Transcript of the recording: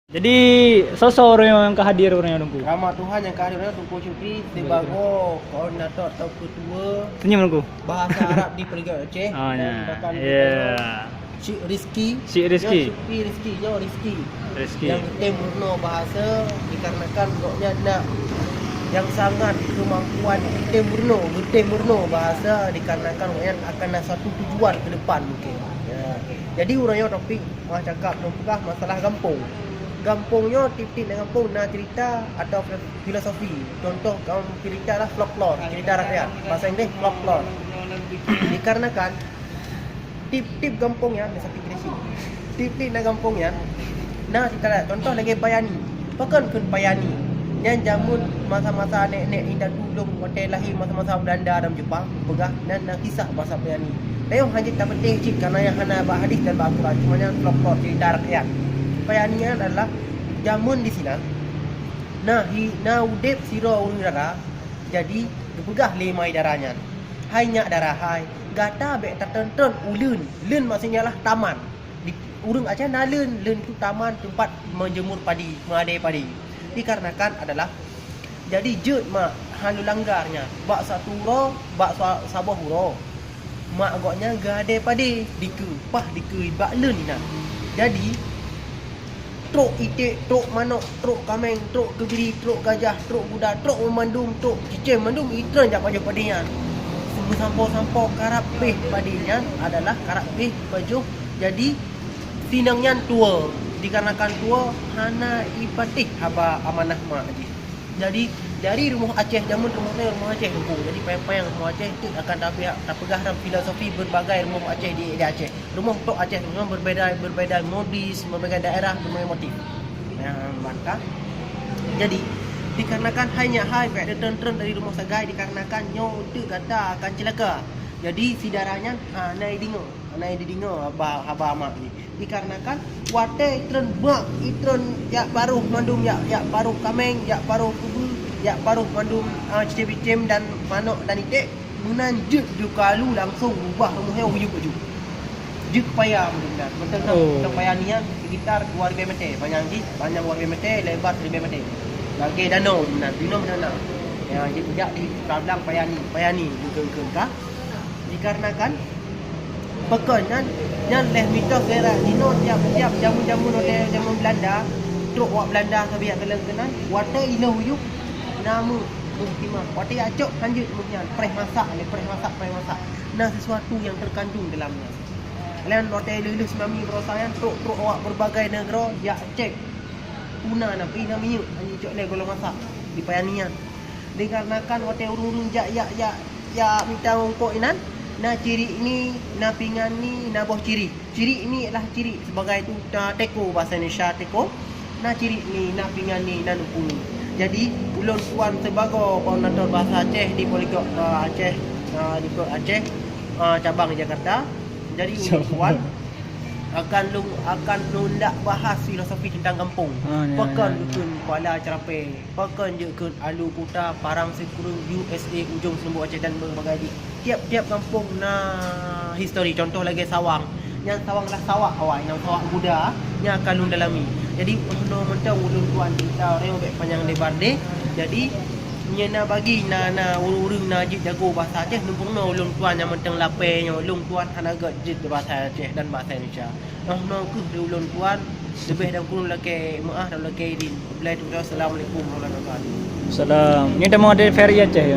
Jadi sosok orang yang kehadir orang yang Tungku. Ramah Tuhan yang kehadiran Tunku Syukri sebagai koordinator atau ketua Senyum Tungku. bahasa Arab di Perigatan Aceh. Oh Dan ya. rekan Cik Rizky. Cik Rizky. Rizky. Yang kita murno bahasa dikarenakan pokoknya nak yang sangat kemampuan kita murno bahasa dikarenakan pokoknya akan ada satu tujuan ke depan mungkin. Ya. Jadi urangnya topik mah cakap tentang masalah kampung. Kampungnya tip-tip dengan kampung nak cerita atau filosofi. Contoh kamu cerita lah folklore, cerita rakyat. Bahasa Inggeris folklore. Dikarenakan tip-tip kampungnya seperti kreasi. Tip-tip nak kampungnya nah cerita lah. Contoh lagi Payani. Pakan kun Payani. Yang jamun masa-masa nenek indah tulung hotel lahir masa-masa Belanda dan Jepang pegah dan kisah masa Payani. Tengok hanya tak penting cik kerana yang hana hadis dan Al-Quran cuma yang folklore cerita rakyat. Payanian adalah jamun di sini. Nah udep siro urang darah. Jadi dipegah lemai darahnya. Hai nyak darah hai. Gata bek tertentu ulun. Lun maksudnya lah taman. Di urang Aceh lun itu taman tempat menjemur padi, mengadai padi. Dikarenakan adalah jadi jut mak halu langgarnya. Bak satu ro, bak sabah ro. Mak agaknya gade padi diku bak lun ni nak. Jadi truk itik, truk manok, truk kameng, truk kegeri, truk gajah, truk kuda, truk memandung, truk cicim mandung itran jak baju padinya. Semua sampau-sampau karap peh padinya adalah karap peh baju. Jadi sinangnya tua. Dikarenakan tua hana ipatih haba amanah mak haji. Jadi dari rumah Aceh zaman rumah Aceh tu. Jadi payang-payang rumah Aceh itu akan terpegah dalam filosofi berbagai rumah Aceh di Aceh. Rumah untuk Aceh memang berbeza modis, berbeza daerah, berbeza motif. Maka jadi dikarenakan hanya hai tertentu dari rumah Sagai dikarenakan nyo itu kata akan celaka. Jadi sidaranya naik dingo haba mak ni. Dikarenakan wate itren ya baru mandum ya baru kameng ya baru kubu ya baru mandum cicim dan manok dan itik munan juk kalu langsung ubah rumahnya ujuk juk payah benar betul tak payah ni sekitar 2,000 meter banyak 2,000 meter lebar 3,000 meter lagi danau benar ya jadi tidak di belakang payah ni betul kah dikarenakan pekan yang leh mitos era dino tiap jamu-jamu hotel jamu Belanda truk wak Belanda sabiak kelan water ilo huyuk nama muktimah water acok lanjut mungkin preh masak nah sesuatu yang terkandung dalamnya kalian hotel lulus mami perosayan truk wak berbagai negara ya cek tuna nak pergi nak minyak hanya cok le golong masak di Payanian dikarenakan hotel urung ya minta ongkok inan. Nah ciri ini, nah pingan ni, nah boh ciri. Ciri ini adalah ciri sebagai tu teko bahasa Indonesia teko. Nah ciri ni, nah pingan ni, nah numpung ni. Jadi ulun puan sebagai koordinator bahasa Aceh di Politeknik Aceh di Aceh cabang Jakarta. Jadi ulun puan akan nundak bahas filosofi tentang kampung. Pekan dukun Kuala Cerape, pekan je ke Alu Kuta, Parang Sekurung, USA, Ujung Selembut Aceh dan berbagai tiap kampung na histori. Contoh lagi Sawang. Yang Sawang lah sawak awak, yang sawak Buddha yang akan lun dalami. Jadi untuk mentang ulun tuan kita orang yang panjang lebar ni. Jadi nyena bagi na urung na jit jago bahasa Aceh numpung no ulun tuan yang mentang lapenya ulun tuan hana gak jit bahasa Aceh dan bahasa Indonesia. No ke ulun tuan lebih dan kurang lagi maaf dan lagi din. Assalamualaikum warahmatullahi wabarakatuh. Salam. Ni dah mau ada ferry Aceh ya.